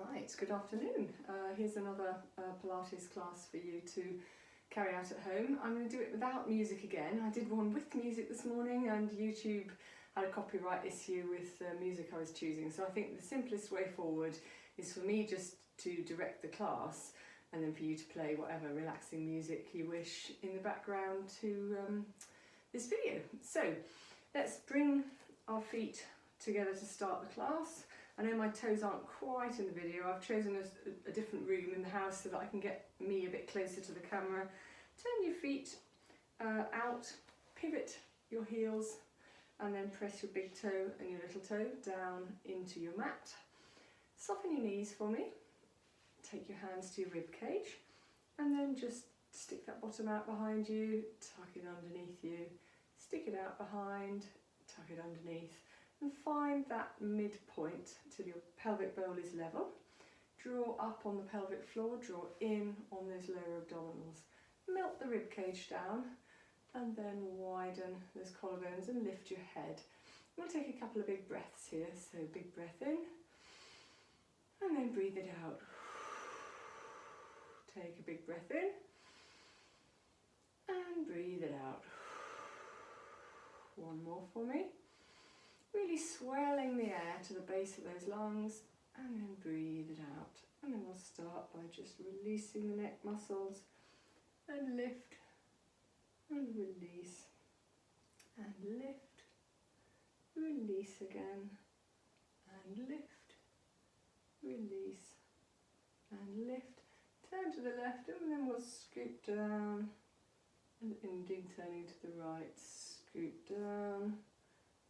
Right, good afternoon. Here's another Pilates class for you to carry out at home. I'm going to do it without music again. I did one with music this morning and YouTube had a copyright issue with the music I was choosing. So I think the simplest way forward is for me just to direct the class and then for you to play whatever relaxing music you wish in the background to this video. So let's bring our feet together to start the class. I know my toes aren't quite in the video. I've chosen a different room in the house so that I can get me a bit closer to the camera. Turn your feet out, pivot your heels, and then press your big toe and your little toe down into your mat. Soften your knees for me. Take your hands to your rib cage, and then just stick that bottom out behind you, tuck it underneath you, stick it out behind, tuck it underneath. And find that midpoint till your pelvic bowl is level. Draw up on the pelvic floor, draw in on those lower abdominals. Melt the rib cage down and then widen those collarbones and lift your head. We'll take a couple of big breaths here. So big breath in and then breathe it out. Take a big breath in and breathe it out. One more for me. Really swelling the air to the base of those lungs and then breathe it out. And then we'll start by just releasing the neck muscles and lift and release and lift, release again and lift, release and lift. Turn to the left and then we'll scoop down and ending turning to the right, scoop down.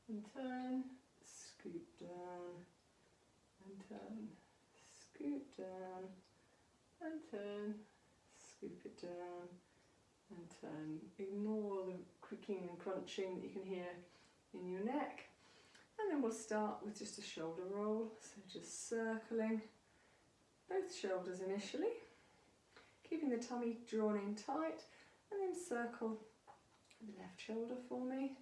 And turn, scoop down, and turn, scoop down, and turn, scoop it down, and turn. Ignore the creaking and crunching that you can hear in your neck. And then we'll start with just a shoulder roll, so just circling both shoulders initially, keeping the tummy drawn in tight, and then circle the left shoulder for me.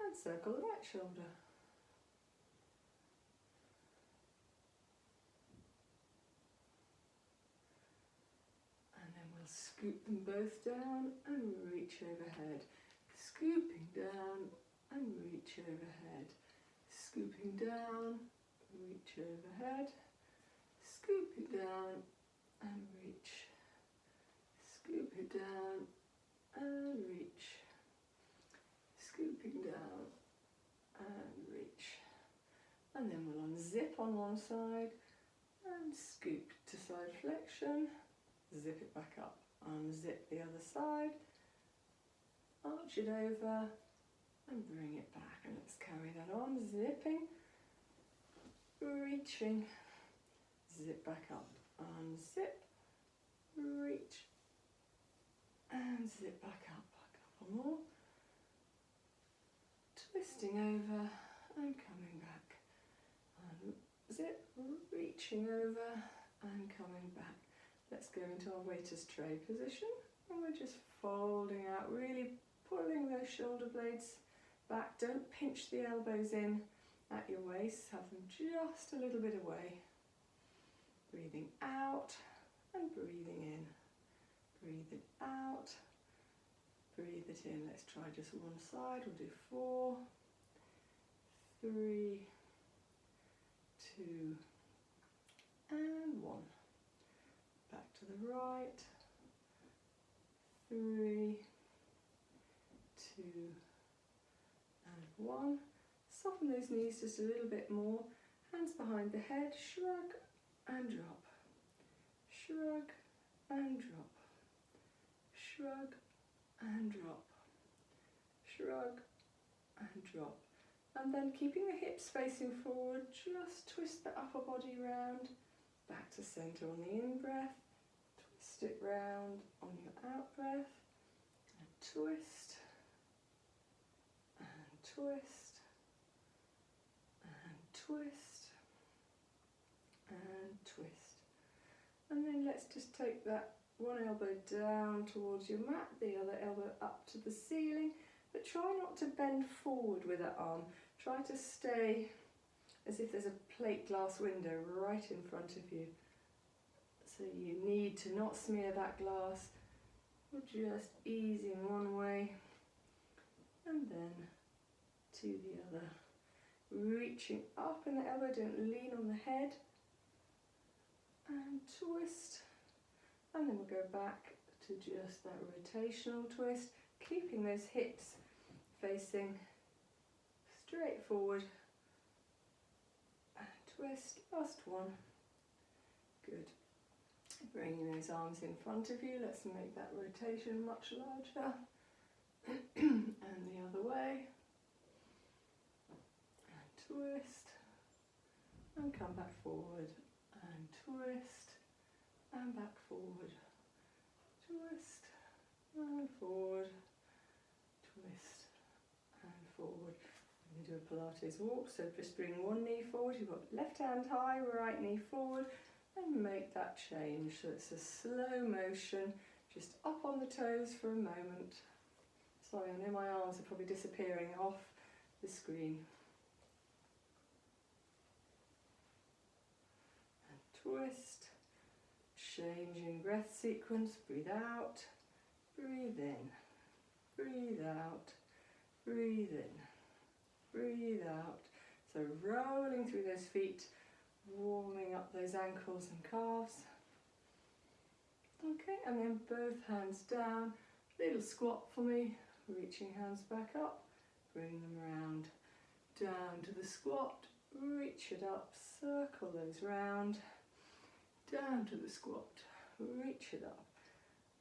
And circle the right shoulder. And then we'll scoop them both down and reach overhead. Scooping down and reach overhead. Scooping down, reach overhead. Scoop it down and reach. Scoop it down and reach. Scooping down and reach. And then we'll unzip on one side and scoop to side flexion. Zip it back up. Unzip the other side. Arch it over and bring it back. And let's carry that on. Zipping, reaching, zip back up. Unzip, reach, and zip back up. A couple more. Twisting over and coming back. Unzip, reaching over and coming back. Let's go into our waiter's tray position. And we're just folding out, really pulling those shoulder blades back. Don't pinch the elbows in at your waist. Have them just a little bit away. Breathing out and breathing in. Breathe it out. Breathe it in. Let's try just one side. We'll do 4, 3, 2, and 1. Back to the right. 3, 2, and 1. Soften those knees just a little bit more. Hands behind the head. Shrug and drop. Shrug and drop. Shrug and drop, shrug and drop. And then keeping the hips facing forward, just twist the upper body round, back to centre on the in-breath, twist it round on your out-breath, and twist, and twist, and twist, and twist. And then let's just take that one elbow down towards your mat, the other elbow up to the ceiling, but try not to bend forward with that arm. Try to stay as if there's a plate glass window right in front of you. So you need to not smear that glass. You're just easing one way and then to the other. Reaching up in the elbow, don't lean on the head. And twist. And then we'll go back to just that rotational twist, keeping those hips facing straight forward. And twist, last one. Good. Bringing those arms in front of you, let's make that rotation much larger. And the other way. And twist. And come back forward. And twist. And back forward. Twist. And forward. Twist. And forward. We're going to do a Pilates walk, so just bring one knee forward. You've got left hand high, right knee forward. And make that change, so it's a slow motion, just up on the toes for a moment. Sorry, I know my arms are probably disappearing off the screen. And twist, changing breath sequence, breathe out, breathe in, breathe out, breathe in, breathe out. So rolling through those feet, warming up those ankles and calves. Okay, and then both hands down, little squat for me, reaching hands back up, bring them round, down to the squat, reach it up, circle those round, down to the squat, reach it up,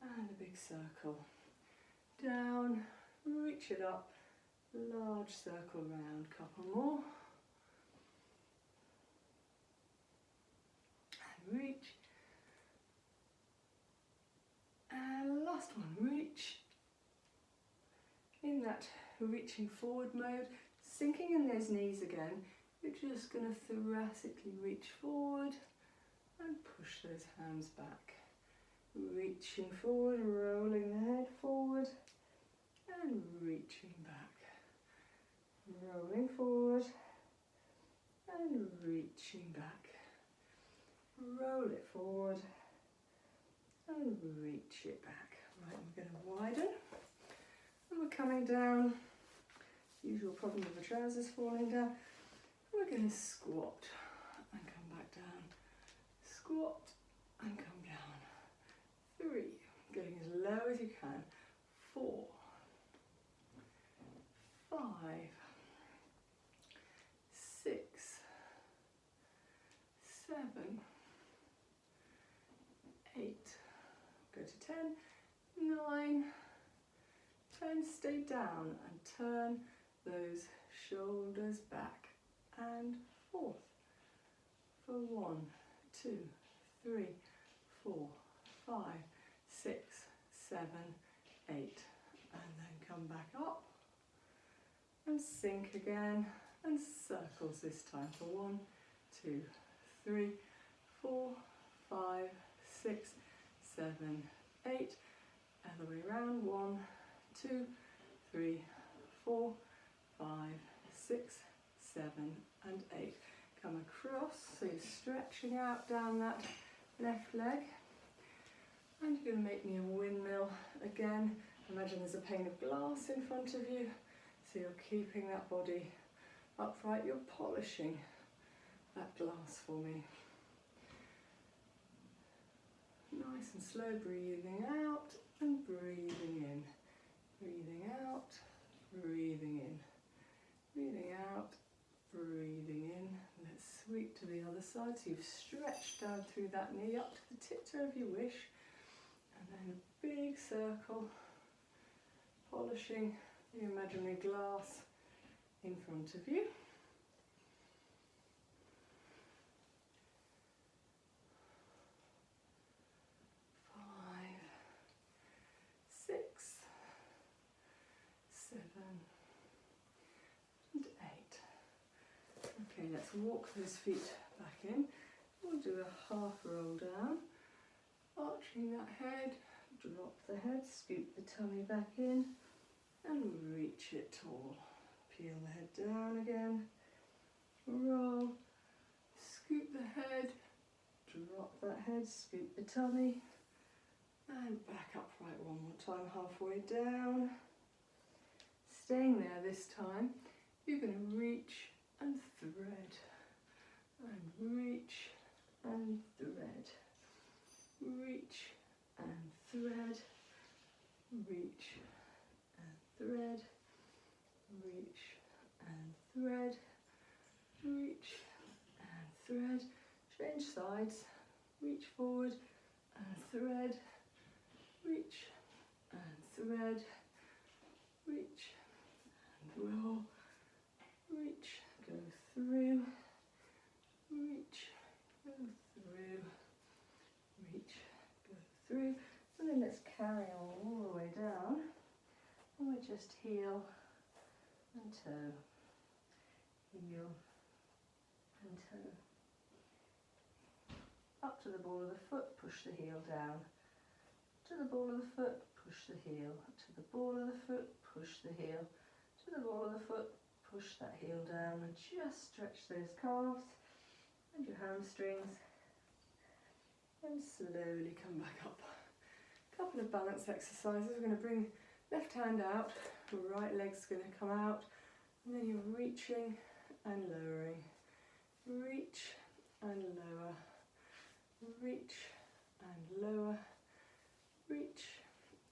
and a big circle, down, reach it up, large circle round, couple more. Reach, and last one, reach. In that reaching forward mode, sinking in those knees again, you're just going to thoracically reach forward and push those hands back. Reaching forward, rolling the head forward and reaching back. Rolling forward and reaching back. Roll it forward and reach it back. Right, we're going to widen and we're coming down. Usual problem with the trousers falling down. We're going to squat and come back down. Squat and come down. 3, getting as low as you can. 4, 5, 6, 7, 8, go to 10, 9, 10, stay down and turn those shoulders back and forth for 1, 2, 3, 4, 5, 6, 7, 8, and then come back up and sink again and circles this time for 1, 2, 3, 4, 5, 6, 7, 8, other way around, 1, 2, 3, 4, 5, 6, 7 and 8. Come across, so you're stretching out down that left leg, and you're going to make me a windmill again. Imagine there's a pane of glass in front of you, so you're keeping that body upright, you're polishing that glass for me. Nice and slow, breathing out and breathing in. Breathing out, breathing in. Breathing out, breathing in. Let's sweep to the other side. So you've stretched down through that knee up to the tiptoe if you wish. And then a big circle, polishing the imaginary glass in front of you. 6, 7 and 8. Okay, let's walk those feet back in. We'll do a half roll down, arching that head, drop the head, scoop the tummy back in, and reach it tall. Peel the head down again, roll, scoop the head, drop that head, scoop the tummy, and back upright one more time, halfway down. Staying there this time, you're going to reach and thread, and reach and thread, reach and thread, reach and thread, reach and thread, reach and thread. Change sides, reach forward and thread, reach and thread, reach and roll, reach, go through, reach, go through, reach, go through, and then let's carry on all the way down, and we just heel and toe, heel and toe. Up to the ball of the foot, push the heel down. To the ball of the foot, push the heel. To the ball of the foot, push the heel. To the ball of the foot, push that heel down, and just stretch those calves and your hamstrings, and slowly come back up. A couple of balance exercises. We're going to bring left hand out, right leg's going to come out, and then you're reaching and lowering. Reach and lower. Reach and lower, reach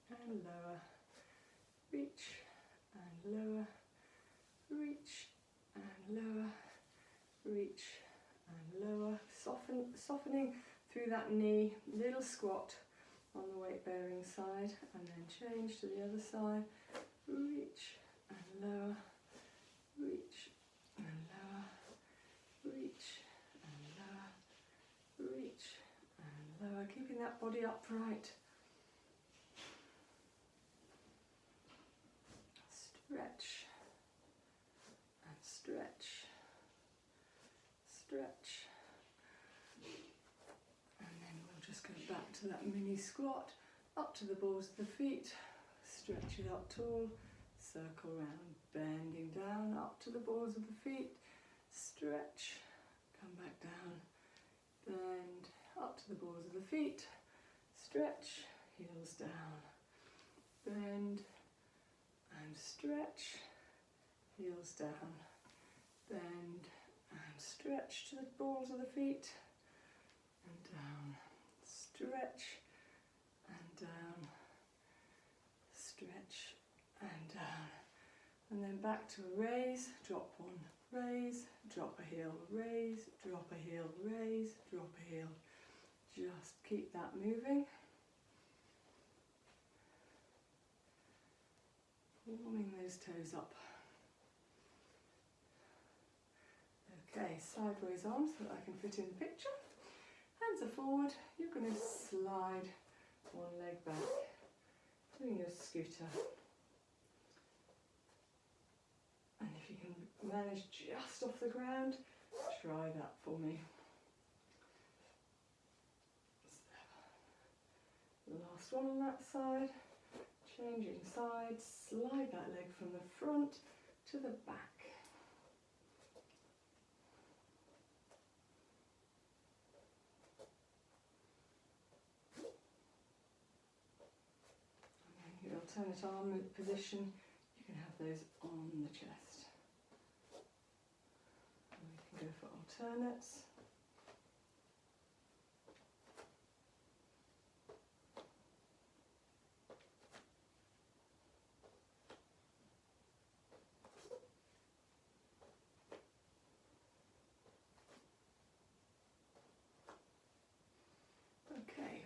and lower, reach and lower, reach and lower, reach and lower. Softening through that knee, little squat on the weight bearing side, and then change to the other side. Reach and lower, reach and lower, reach and lower, reach and lower, keeping that body upright. Stretch and stretch, stretch, and then we'll just go back to that mini squat, up to the balls of the feet, stretch it up tall, circle round, bending down, up to the balls of the feet, stretch, come back down, bend, up to the balls of the feet, stretch, heels down, bend and stretch, heels down, bend and stretch to the balls of the feet, and down, stretch and down, stretch and down, and then back to a raise, drop one, raise, drop a heel, raise, drop a heel, raise, drop a heel. Just keep that moving. Warming those toes up. Okay, sideways arms so that I can fit in the picture. Hands are forward. You're going to slide one leg back, doing your scooter. And if you can manage just off the ground, try that for me. Last one on that side. Changing sides, slide that leg from the front to the back. And then your alternate arm position, you can have those on the chest. And we can go for alternates.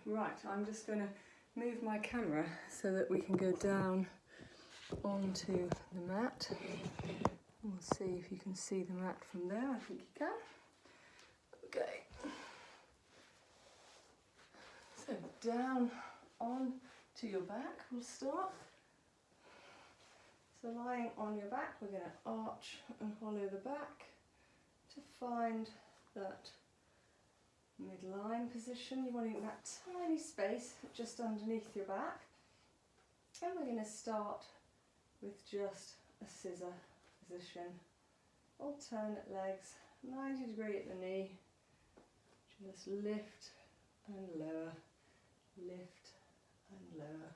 Right, I'm just going to move my camera so that we can go down onto the mat. We'll see if you can see the mat from there. I think you can. Okay. So down on to your back we'll start. So lying on your back, we're going to arch and hollow the back to find that midline position. You're wanting that tiny space just underneath your back, and we're going to start with just a scissor position. Alternate legs, 90 degree at the knee. Just lift and lower, lift and lower,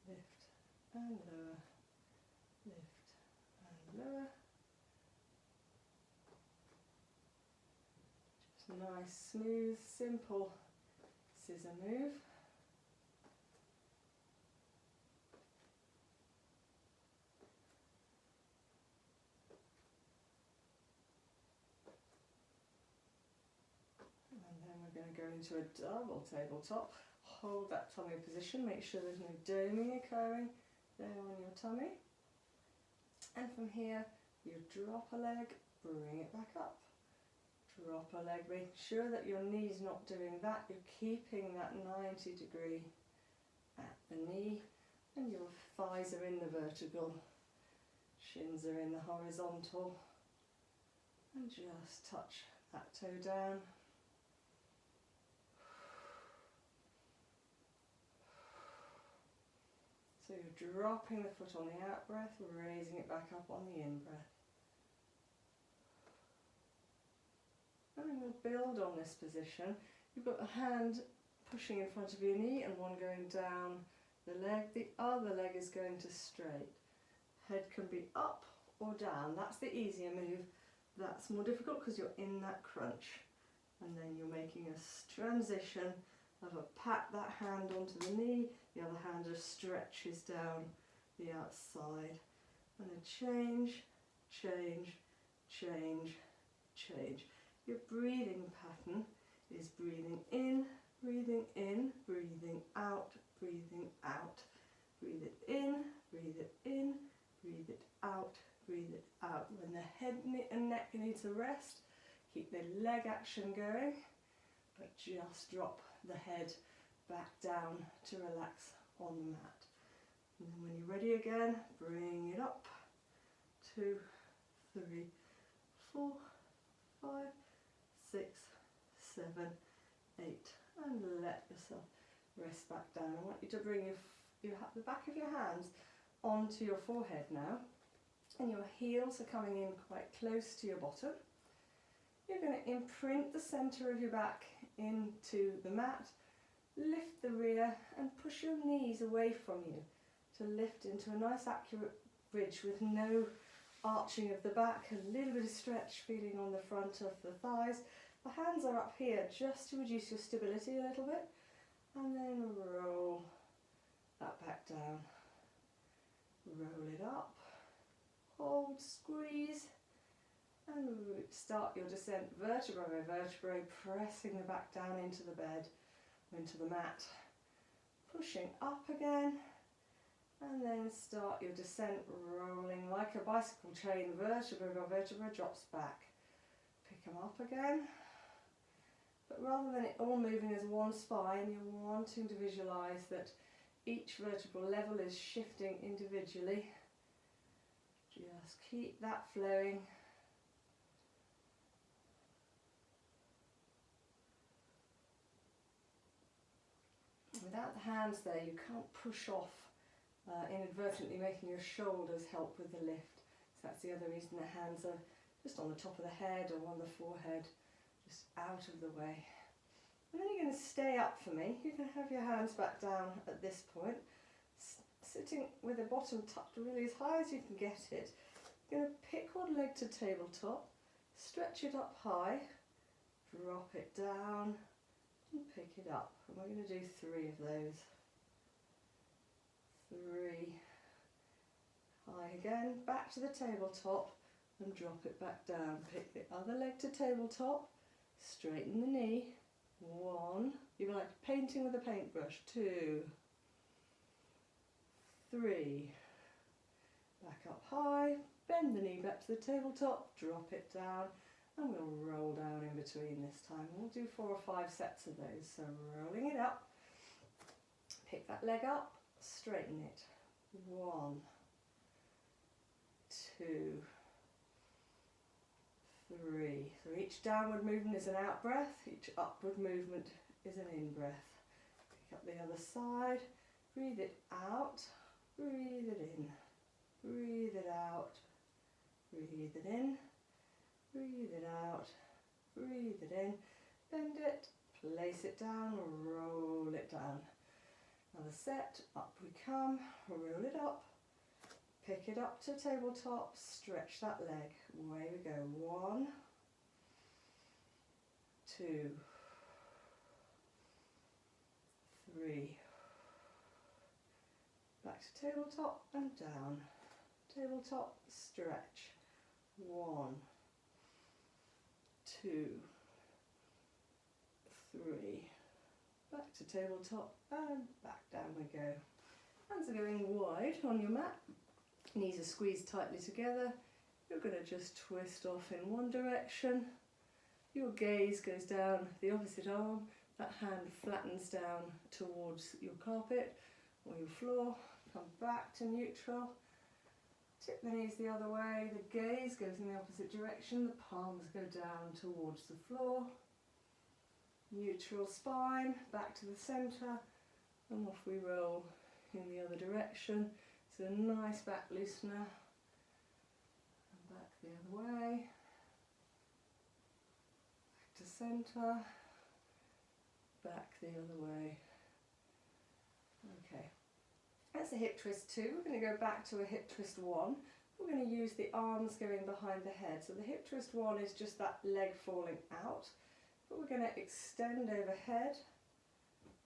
lift and lower, lift and lower. Just a nice, smooth, simple scissor move. Going to go into a double tabletop. Hold that tummy position, make sure there's no doming occurring there on your tummy. And from here, you drop a leg, bring it back up. Drop a leg, making sure that your knee's not doing that. You're keeping that 90 degree at the knee, and your thighs are in the vertical, shins are in the horizontal. And just touch that toe down. So you're dropping the foot on the out breath, raising it back up on the in breath. And then we'll build on this position. You've got a hand pushing in front of your knee and one going down the leg. The other leg is going to straight. Head can be up or down. That's the easier move. That's more difficult because you're in that crunch. And then you're making a transition of a pat that hand onto the knee, the other hand just stretches down the outside. And a change, change, change, change. Your breathing pattern is breathing in, breathing in, breathing out, breathing out. Breathe it in, breathe it in, breathe it out, breathe it out. When the head and neck needs a rest, keep the leg action going, but just drop the head back down to relax on the mat. And then when you're ready again, bring it up. 2, 3, 4, 5, 6, 7, 8, and let yourself rest back down. I want you to bring the back of your hands onto your forehead now, and your heels are coming in quite close to your bottom. You're going to imprint the centre of your back into the mat, lift the rear and push your knees away from you to lift into a nice accurate bridge with no arching of the back, a little bit of stretch feeling on the front of the thighs. The hands are up here just to reduce your stability a little bit, and then roll that back down. Roll it up, hold, squeeze, and start your descent vertebra by vertebra, pressing the back down into the bed, into the mat. Pushing up again, and then start your descent rolling like a bicycle chain, vertebra by vertebra drops back. Pick them up again, but rather than it all moving as one spine, you're wanting to visualise that each vertebral level is shifting individually. Just keep that flowing. Without the hands there, you can't push off, inadvertently making your shoulders help with the lift. So that's the other reason the hands are just on the top of the head or on the forehead, just out of the way. And then you're going to stay up for me. You can have your hands back down at this point, sitting with the bottom tucked really as high as you can get it. You're going to pick one leg to tabletop, stretch it up high, drop it down, and pick it up. And we're going to do 3 of those. 3. High again, back to the tabletop, and drop it back down. Pick the other leg to tabletop, straighten the knee. 1. You're like painting with a paintbrush. 2. 3. Back up high, bend the knee back to the tabletop, drop it down, and we'll roll down in between this time. We'll do 4 or 5 sets of those. So rolling it up, pick that leg up, straighten it. 1, 2, 3. So each downward movement is an out breath, each upward movement is an in breath. Pick up the other side, breathe it out, breathe it in. breathe it out, breathe it in, breathe it out, breathe it in, bend it, place it down, roll it down. Another set, up we come, roll it up, pick it up to tabletop, stretch that leg, away we go, 1, 2, 3, back to tabletop and down, tabletop, stretch, 1, 2, 3, back to tabletop and back down we go. Hands are going wide on your mat, knees are squeezed tightly together. You're going to just twist off in one direction. Your gaze goes down the opposite arm, that hand flattens down towards your carpet or your floor, come back to neutral, tip the knees the other way, the gaze goes in the opposite direction, the palms go down towards the floor, neutral spine, back to the centre, and off we roll in the other direction. So a nice back loosener, and back the other way, back to centre, back the other way. Okay, that's a hip twist 2. We're going to go back to a hip twist 1. We're going to use the arms going behind the head. So the hip twist 1 is just that leg falling out, but we're going to extend overhead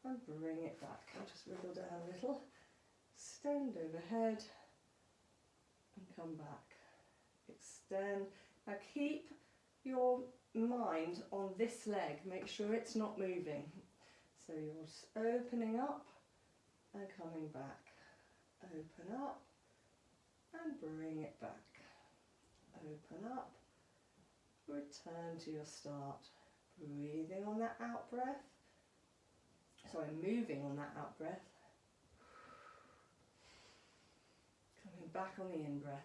and bring it back. I'll just wriggle down a little. Extend overhead and come back. Extend. Now keep your mind on this leg. Make sure it's not moving. So you're just opening up and coming back. Open up and bring it back. Open up. Return to your start. Breathing on that out breath. Sorry, moving on that out breath. Coming back on the in breath.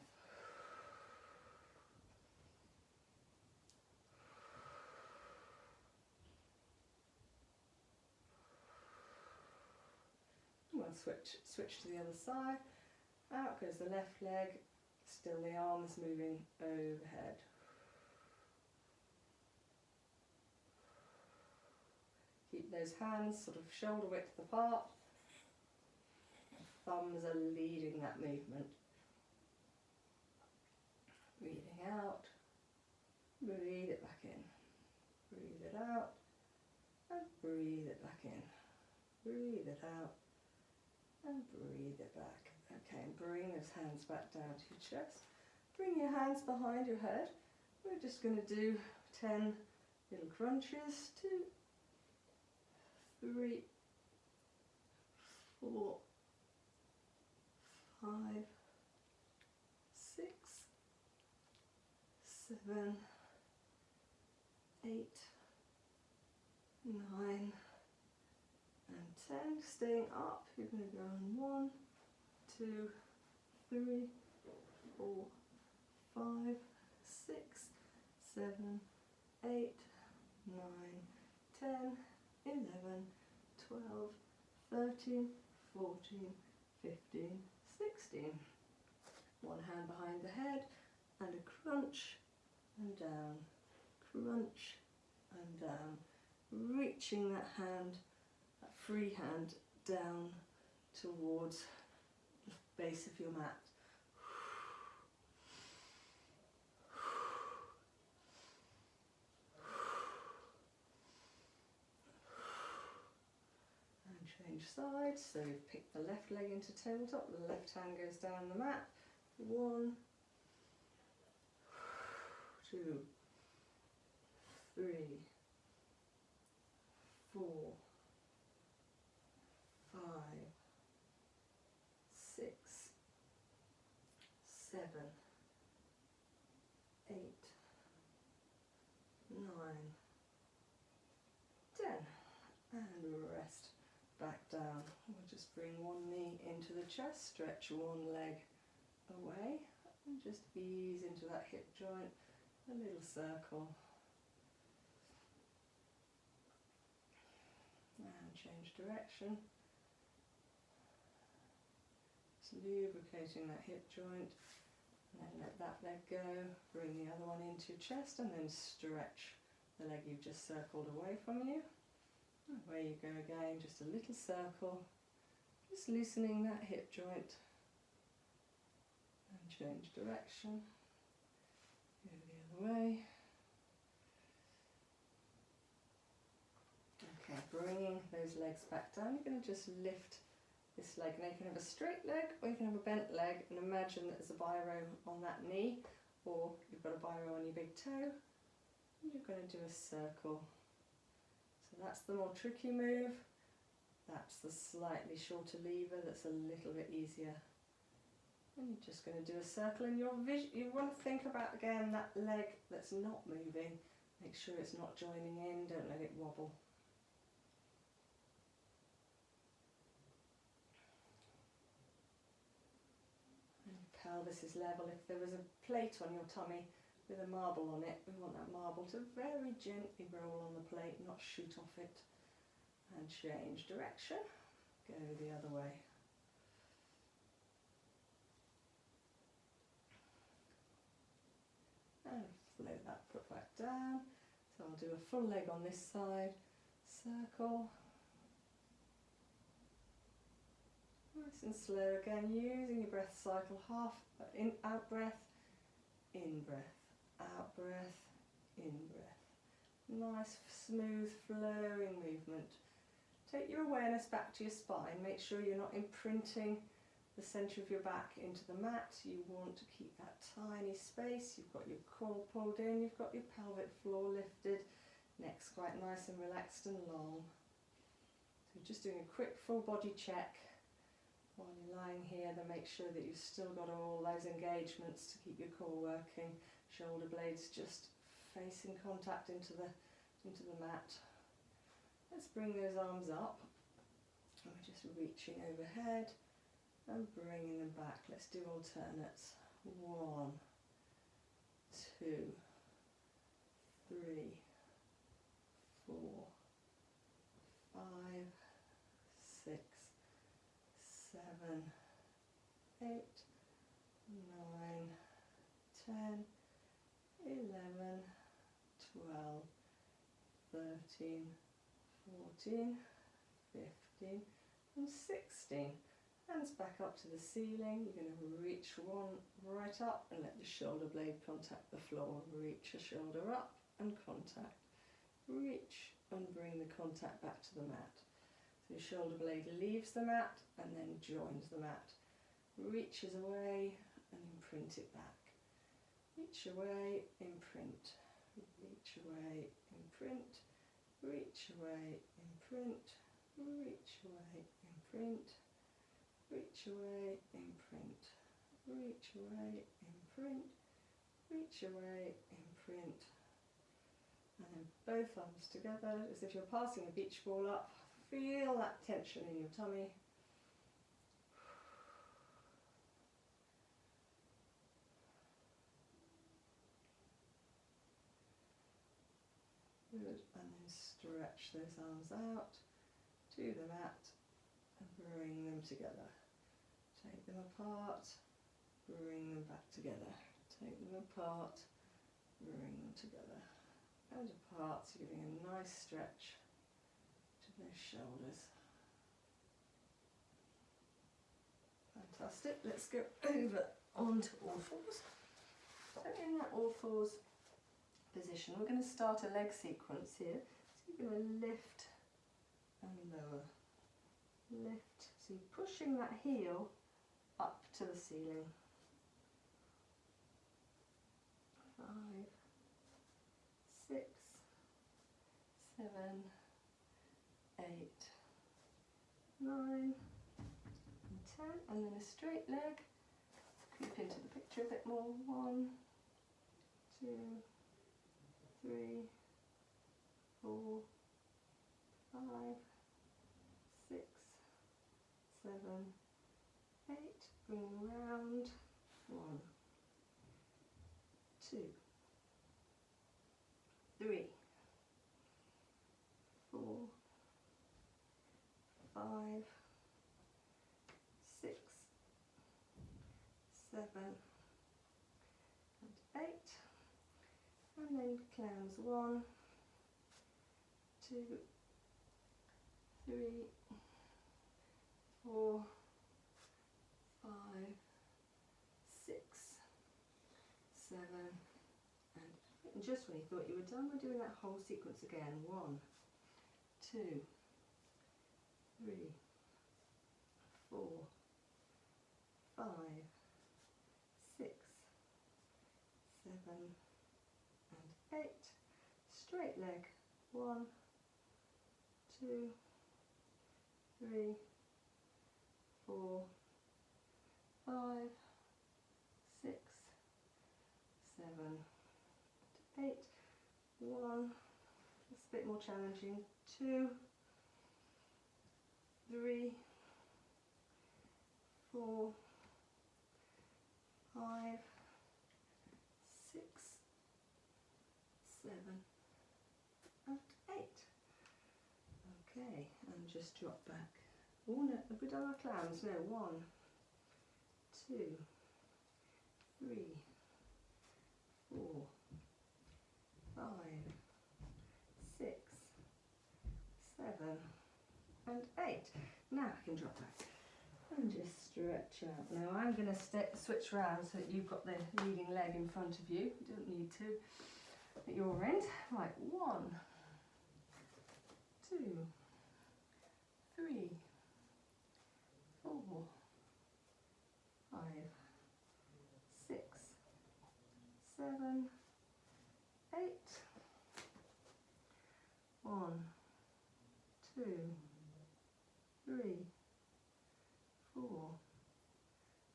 We'll switch to the other side. Out goes the left leg, still the arms moving overhead. Keep those hands sort of shoulder width apart. Thumbs are leading that movement. Breathing out, breathe it back in. Breathe it out, and breathe it back in. Breathe it out, and breathe it back. Okay, and bring those hands back down to your chest. Bring your hands behind your head. We're just going to do 10 little crunches. 2, 3, 4, 5, 6, 7, 8, 9, and 10. Staying up, you're going to go on 1, 2, 3, 4, 5, 6, 7, 8, 9, 10, 11, 12, 13, 14, 15, 16. One hand behind the head and a crunch and down, crunch and down, reaching that hand, that free hand down towards the base of your mat. Change sides, so pick the left leg into tabletop, the left hand goes down the mat. 1, 2, 3, 4, 5, 6, 7, 8, 9, 10, and rest. Back down. We'll just bring one knee into the chest, stretch one leg away, and just ease into that hip joint, a little circle. And change direction. Just lubricating that hip joint, and then let that leg go. Bring the other one into your chest and then stretch the leg you've just circled away from you. Away you go again, just a little circle, just loosening that hip joint and change direction. Go the other way. Okay, bringing those legs back down, you're going to just lift this leg. Now you can have a straight leg or you can have a bent leg, and imagine that there's a biro on that knee, or you've got a biro on your big toe, and you're going to do a circle. So that's the more tricky move. That's the slightly shorter lever that's a little bit easier. And you're just going to do a circle, and your vision, you want to think about again that leg that's not moving. Make sure it's not joining in, don't let it wobble. And your pelvis is level. If there was a plate on your tummy with a marble on it, we want that marble to very gently roll on the plate, not shoot off it. And change direction, go the other way. And float that foot back down. So I'll do a full leg on this side, circle. Nice and slow again, using your breath cycle, half in, out breath, in breath, out breath, in breath. Nice, smooth, flowing movement. Take your awareness back to your spine. Make sure you're not imprinting the centre of your back into the mat. You want to keep that tiny space. You've got your core pulled in, you've got your pelvic floor lifted, neck's quite nice and relaxed and long. So just doing a quick full body check while you're lying here, then make sure that you've still got all those engagements to keep your core working. Shoulder blades just facing contact into the mat. Let's bring those arms up, and we're just reaching overhead and bringing them back. Let's do alternates. 1, 2, 3, 4, 5, 6, 7, 8, 9, 10, 11, 12, 13, 14, 15 and 16. Hands back up to the ceiling. You're going to reach one right up and let the shoulder blade contact the floor. Reach a shoulder up and contact. Reach and bring the contact back to the mat. So your shoulder blade leaves the mat and then joins the mat. Reaches away and imprint it back. Reach away, imprint. Reach away, imprint. Reach away, imprint, reach away, imprint, reach away, imprint, reach away, imprint, reach away, imprint. And then both arms together as if you're passing a beach ball up. Feel that tension in your tummy. Good, and then stretch those arms out to the mat and bring them together. Take them apart, bring them back together. Take them apart, bring them together. And apart, so giving a nice stretch to those shoulders. Fantastic, let's go over onto all fours. So in that all fours position, we're going to start a leg sequence here. So you're going to lift and lower. Lift, so you're pushing that heel up to the ceiling. 5, 6, 7, 8, 9 and 10, and then a straight leg. Creep into the picture a bit more. 1, 2, 3, 4, 5, 6, 7, 8. Bring round. 1, 2, 3, 4, 5, 6, 7 and 8, and then clams 1, 2, 3, 4, 5, 6, 7 and 8. And just when you thought you were done, we're doing that whole sequence again. 1, 2, 3, 4, 5, 6, 7 and 8. Straight leg. 1, 2, 3, 4, 5, 6, 7, 8. 1. It's a bit more challenging. 2, 3, 4, 5, 6, 7 and 8. Okay, and just drop back. Oh no, have we done our clams? No, 1, 2, 3, 4, 5, 6, 7 and 8. Now I can drop back and just stretch out. Now I'm going to switch around so that you've got the leading leg in front of you. You don't need to at your end. Right, 1, 2, 3, 4, 5, 6, 7, 8. 1, 2, 3, 4,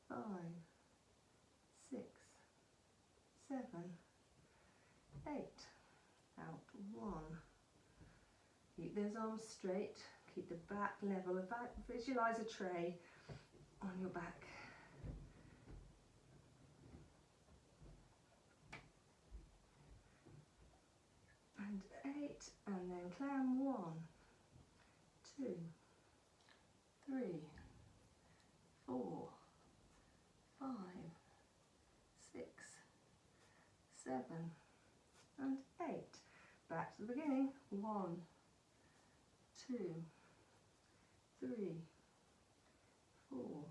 5, 6, 7, 8. Out. 1. Keep those arms straight. Keep the back level. Visualize a tray on your back. And 8, and then clam. 1, 2, 3, 4, 5, 6, 7 and 8. Back to the beginning. 1, 2, 3, 4,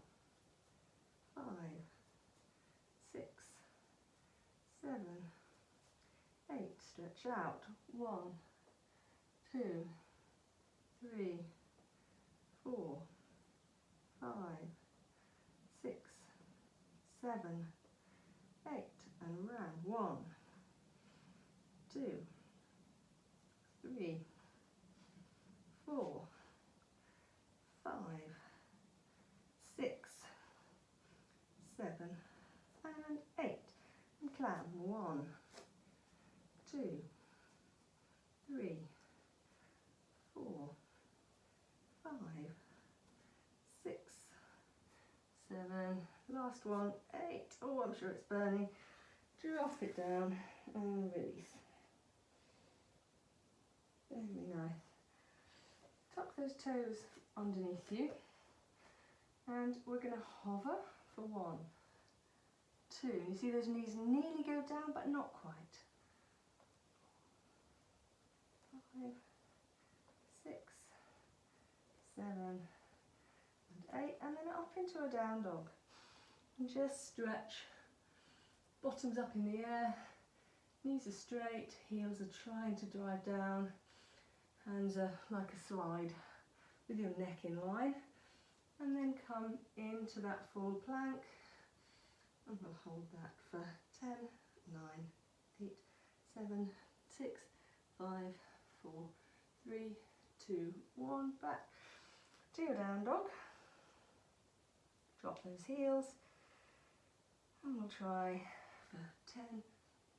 5, 6, 7, 8. Stretch out. 1, 2, 3, 4, 5, 6, 7, 8. And round. 1, 2, 3, 4, 5, 6, 7 and 8. And clam. 1, 2, 3, 4, 5, 6, 7. Last one. 8. Oh, I'm sure it's burning. Drop it down and release. Very nice. Tuck those toes underneath you, and we're going to hover for 1, 2. You see those knees nearly go down, but not quite. 5, 6, 7 and 8, and then up into a down dog. And just stretch. Bottoms up in the air, knees are straight, heels are trying to drive down, hands are like a slide with your neck in line, and then come into that full plank, and we'll hold that for 10, 9, 8, 7, 6, 5, 4, 3, 2, 1, back to your down dog. Drop those heels, and we'll try for 10,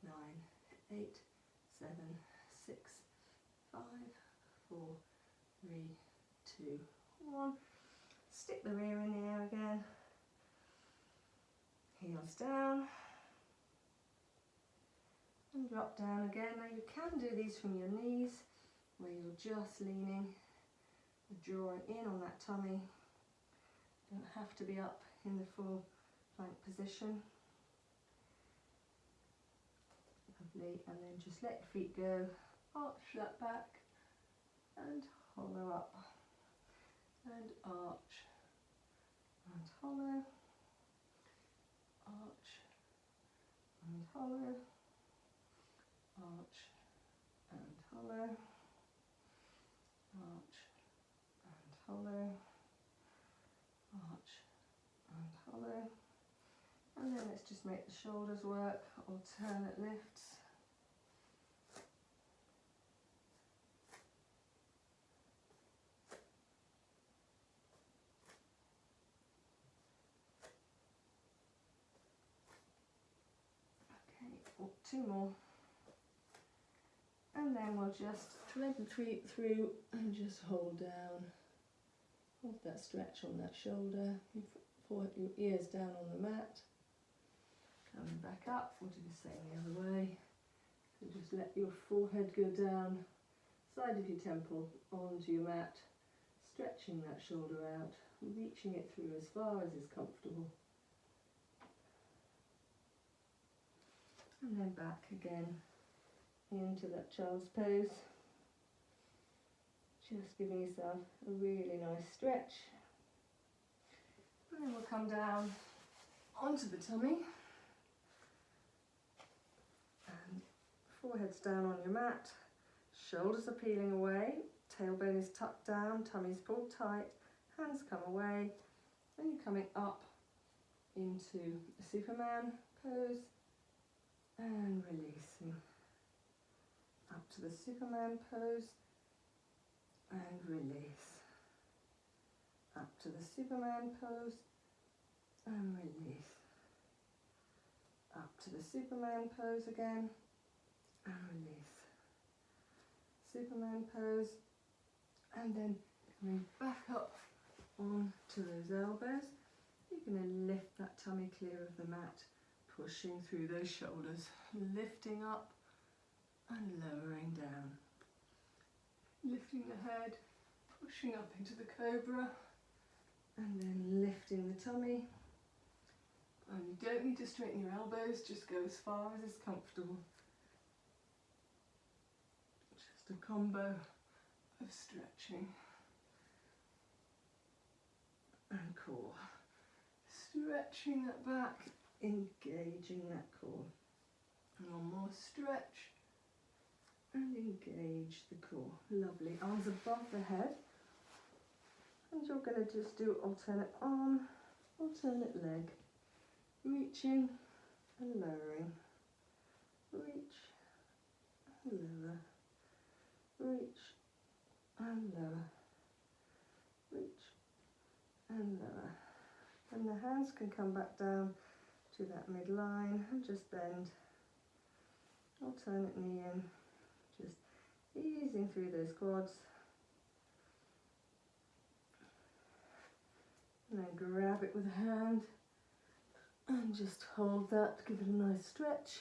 9, 8, 7, 6, 5, 4, 3, 2, 1. Stick the rear in the air again. Heels down. And drop down again. Now you can do these from your knees, where you're just leaning, drawing in on that tummy. Don't have to be up in the full plank position. Lovely, and then just let your feet go, arch that back and hollow up, and arch and hollow, arch and hollow, arch and hollow, arch and hollow, arch and hollow. And then let's just make the shoulders work, alternate lifts. Okay, 2 more. And then we'll just thread the feet through and just hold down. Hold that stretch on that shoulder, your ears down on the mat. Coming back up, we'll do the same the other way. So just let your forehead go down, side of your temple onto your mat, stretching that shoulder out, reaching it through as far as is comfortable. And then back again into that child's pose. Just giving yourself a really nice stretch. And then we'll come down onto the tummy. And forehead's down on your mat, shoulders are peeling away, tailbone is tucked down, tummy's pulled tight, hands come away, and you're coming up into a Superman pose and releasing. Up to the Superman pose and release. Up to the Superman pose and release. Up to the Superman pose again and release. Superman pose, and then coming back up onto those elbows. You're going to lift that tummy clear of the mat, pushing through those shoulders, lifting up and lowering down. Lifting the head, pushing up into the cobra, and then lifting the tummy. And you don't need to straighten your elbows, just go as far as is comfortable. Just a combo of stretching and core. Stretching that back, engaging that core. And one more stretch and engage the core. Lovely. Arms above the head. And you're going to just do alternate arm, alternate leg. Reaching and lowering. Reach and lower. Reach and lower. Reach and lower. And the hands can come back down to that midline and just bend. Alternate knee in. Just easing through those quads. And then grab it with a hand and just hold that, give it a nice stretch.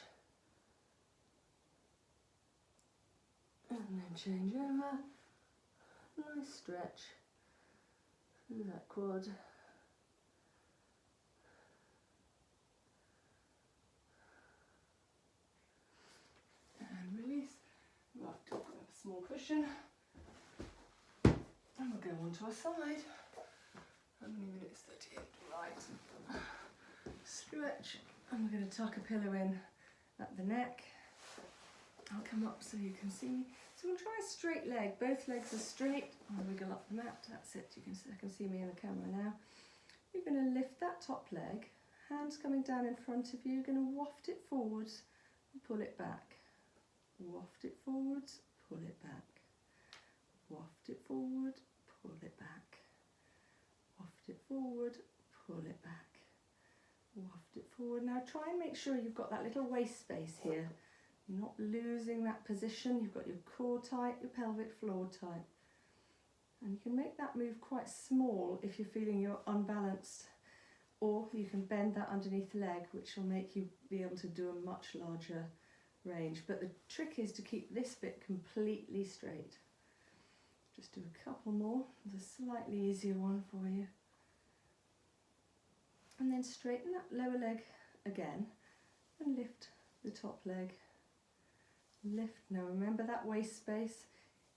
And then change over. Nice stretch through that quad. And release. We'll have to put up a small cushion. And we'll go onto our side. How many minutes? 38. Right. Stretch. And we're going to tuck a pillow in at the neck. I'll come up so you can see. So we'll try a straight leg. Both legs are straight. I'll wiggle up the mat. That's it. You can see, I can see me in the camera now. You're going to lift that top leg. Hands coming down in front of you. You're going to waft it forwards and pull it back. Waft it forwards, pull it back. Waft it forward, pull it back. Waft it forward, pull it back. Waft it forward. Now try and make sure you've got that little waist space here. You're not losing that position. You've got your core tight, your pelvic floor tight. And you can make that move quite small if you're feeling you're unbalanced. Or you can bend that underneath the leg, which will make you be able to do a much larger range. But the trick is to keep this bit completely straight. Just do a couple more. There's a slightly easier one for you. And then straighten that lower leg again and lift the top leg. Lift. Now remember that waist space.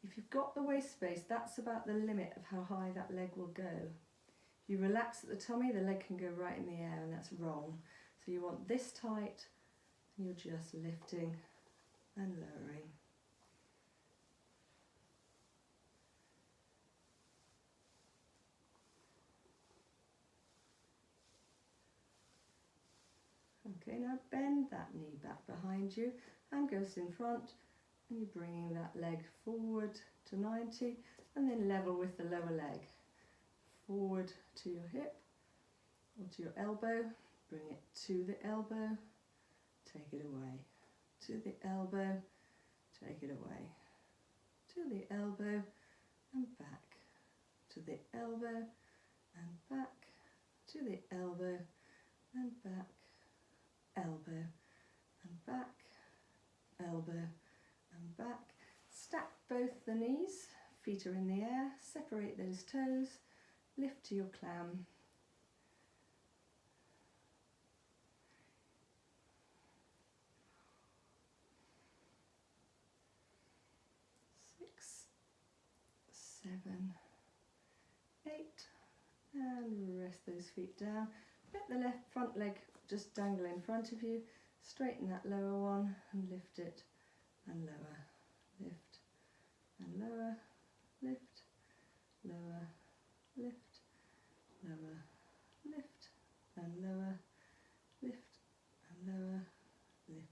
If you've got the waist space, that's about the limit of how high that leg will go. If you relax at the tummy, the leg can go right in the air, and that's wrong. So you want this tight, and you're just lifting and lowering. Okay, now bend that knee back behind you and goes in front, and you're bringing that leg forward to 90 and then level with the lower leg. Forward to your hip or to your elbow, bring it to the elbow, take it away. To the elbow, take it away. To the elbow and back. To the elbow and back. To the elbow and back. Elbow and back, elbow and back. Stack both the knees, feet are in the air, separate those toes, lift to your clam. Six, 7, 8, and rest those feet down. Let the left front leg just dangle in front of you, straighten that lower one and lift it and lower, lift and lower, lift, lower, lift, lower, lift and lower, lift and lower, lift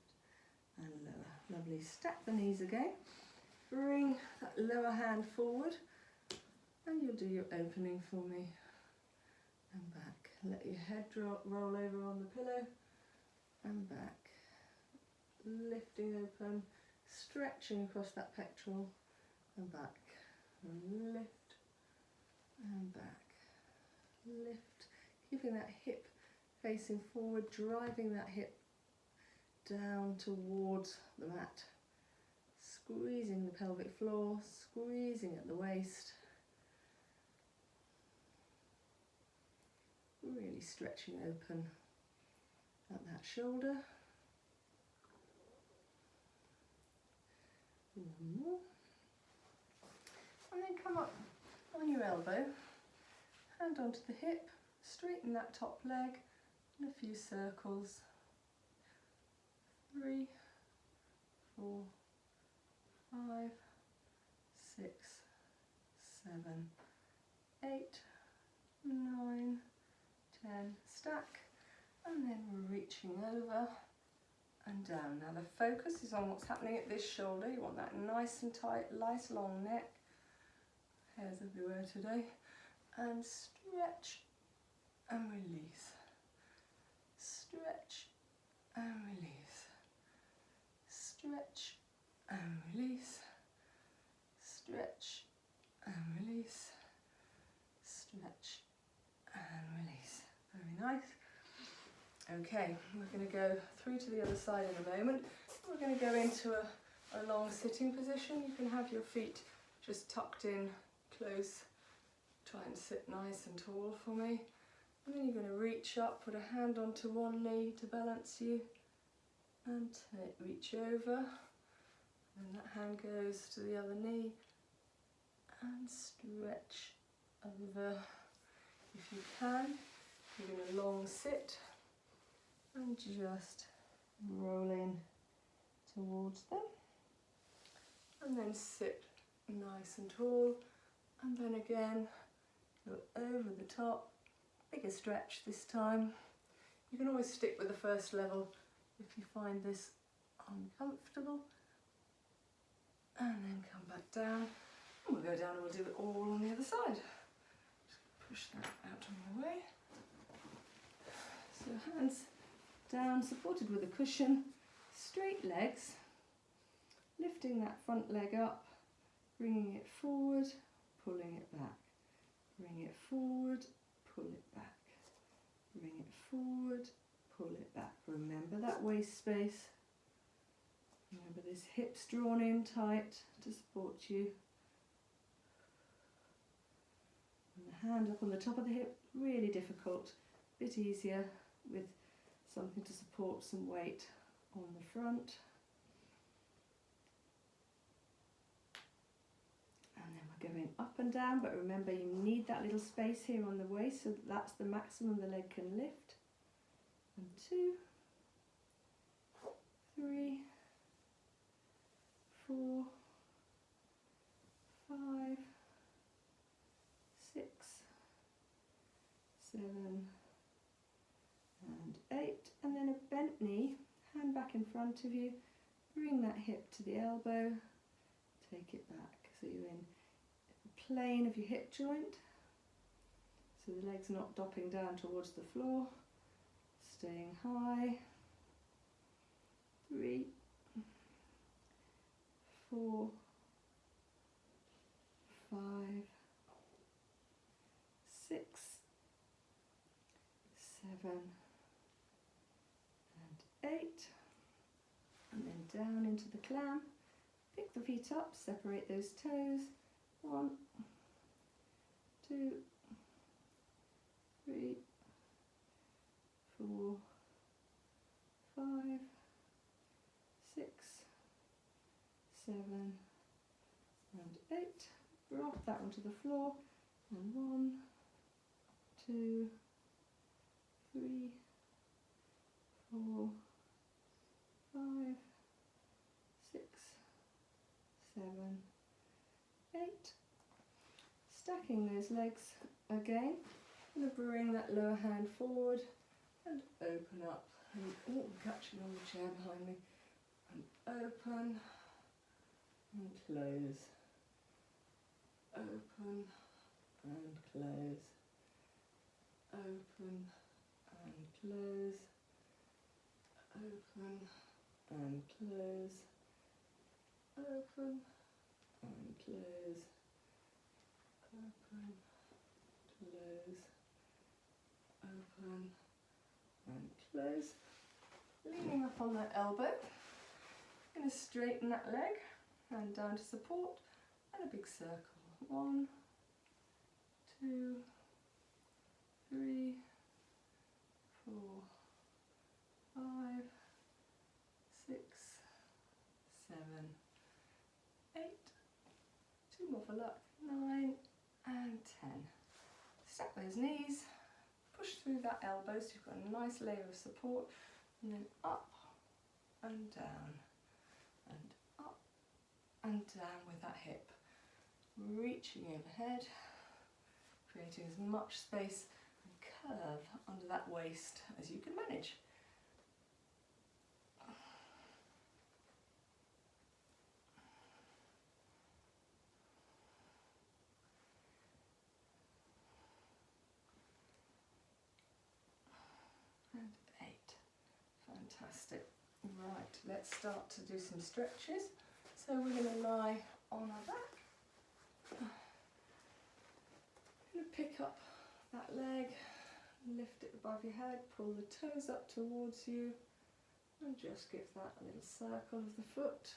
and lower. Lovely. Stack the knees again, bring that lower hand forward and you'll do your opening for me and back. Let your head roll over on the pillow and back. Lifting open, stretching across that pectoral and back. And lift and back. Lift, keeping that hip facing forward, driving that hip down towards the mat. Squeezing the pelvic floor, squeezing at the waist. Really stretching open at that shoulder. One more. And then come up on your elbow, hand onto the hip, straighten that top leg, and a few circles. 3, 4, 5, 6, 7, 8, 9, 10, stack, and then we're reaching over and down. Now the focus is on what's happening at this shoulder. You want that nice and tight, nice long neck. Hairs everywhere today. And stretch and release. Stretch and release. Stretch and release. Stretch and release. Stretch and release. Very nice. Okay, we're going to go through to the other side in a moment. We're going to go into a long sitting position. You can have your feet just tucked in close. Try and sit nice and tall for me. And then you're going to reach up, put a hand onto one knee to balance you, and reach over. And that hand goes to the other knee, and stretch over. If you can, you're going to long sit and just roll in towards them. And then sit nice and tall. And then again, go over the top. Bigger stretch this time. You can always stick with the first level if you find this uncomfortable. And then come back down. And we'll go down and we'll do it all on the other side. Just push that out of my way. So hands down, supported with a cushion, straight legs, lifting that front leg up, bringing it forward, pulling it back, bring it forward, pull it back, bring it forward, pull it back. Remember that waist space. Remember this hips drawn in tight to support you. And the hand up on the top of the hip, really difficult bit easier with something to support some weight on the front. And then we're going up and down, but remember you need that little space here on the waist, so that's the maximum the leg can lift. And 2, 3, 4, 5, 6, 7, and 8, and then a bent knee, hand back in front of you, bring that hip to the elbow, take it back, so you're in the plane of your hip joint, so the leg's not dropping down towards the floor, staying high. 3, 4, 5, 6, 7, and 8, and then down into the clam. Pick the feet up, separate those toes. 1, 2, 3, 4, 5, 6, 7, and 8. Drop that onto the floor. And 1, 2, 3, 4, 5, 6, 7, 8. Stacking those legs again. I'm going to bring that lower hand forward and open up. And, oh, I'm catching on the chair behind me. And open and close. Open and close. Open and close. Open and close. Open and close. Open, close. Open and close. Leaning up on that elbow. I'm going to straighten that leg, hand down to support, and a big circle. 1, 2, 3, 4, 5, 6, 7, 8. 2 more for luck. 9 and 10. Stack those knees. Push through that elbow so you've got a nice layer of support, and then up and down and up and down with that hip, reaching overhead, creating as much space and curve under that waist as you can manage. And 8. Fantastic. Right, let's start to do some stretches. So we're going to lie on our back. I'm going to pick up that leg, lift it above your head, pull the toes up towards you, and just give that a little circle of the foot.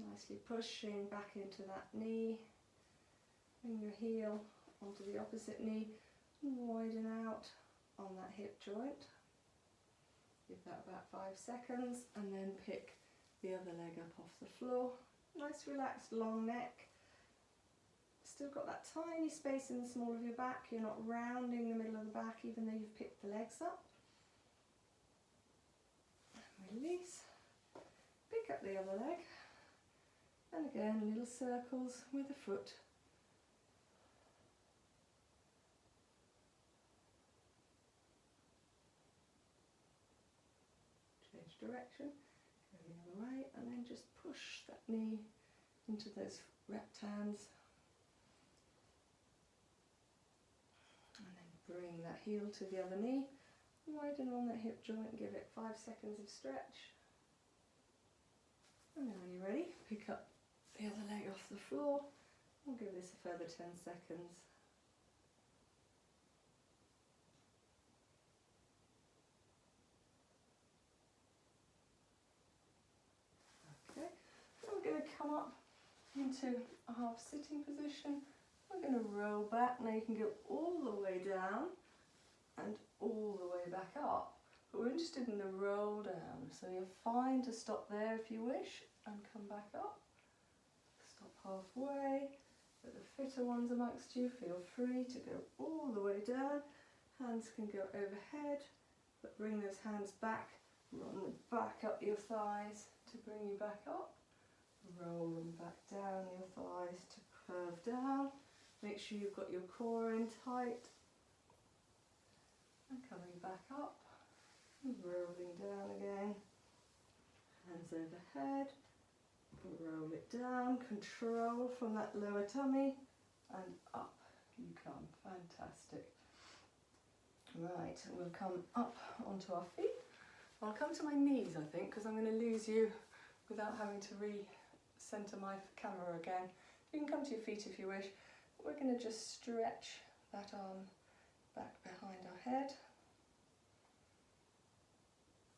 Nicely pushing back into that knee. Bring your heel onto the opposite knee, widen out on that hip joint. Give that about 5 seconds, and then pick the other leg up off the floor. Nice relaxed long neck. Still got that tiny space in the small of your back. You're not rounding the middle of the back even though you've picked the legs up. Release. Pick up the other leg. And again, little circles with the foot. Change direction, go the other way, and then just push that knee into those wrapped hands. And then bring that heel to the other knee, widen on that hip joint, give it 5 seconds of stretch. And then when you're ready, pick up the other leg off the floor. We'll give this a further 10 seconds. Okay, so we're going to come up into a half sitting position. We're going to roll back. Now you can go all the way down and all the way back up, but we're interested in the roll down, so you're fine to stop there if you wish and come back up. Stop halfway, but the fitter ones amongst you feel free to go all the way down. Hands can go overhead, but bring those hands back, run them back up your thighs to bring you back up. Roll them back down your thighs to curve down. Make sure you've got your core in tight. And coming back up, and rolling down again. Hands overhead, roll it down, control from that lower tummy, and up you come. Fantastic. Right, we'll come up onto our feet. I'll come to my knees, I think, because I'm going to lose you without having to re-center my camera again. You can come to your feet if you wish. We're going to just stretch that arm back behind our head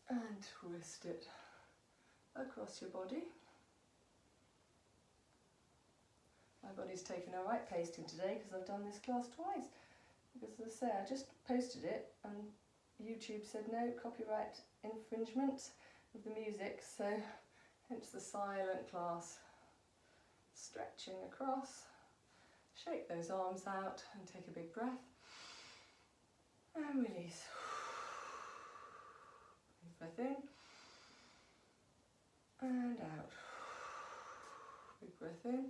and twist it across your body. My body's taken a right pasting today because I've done this class twice. Because as I say, I just posted it and YouTube said no copyright infringement of the music, so hence the silent class. Stretching across, shake those arms out and take a big breath and release. Big breath in and out. Big breath in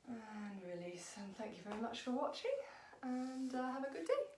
and release. And thank you very much for watching, and have a good day.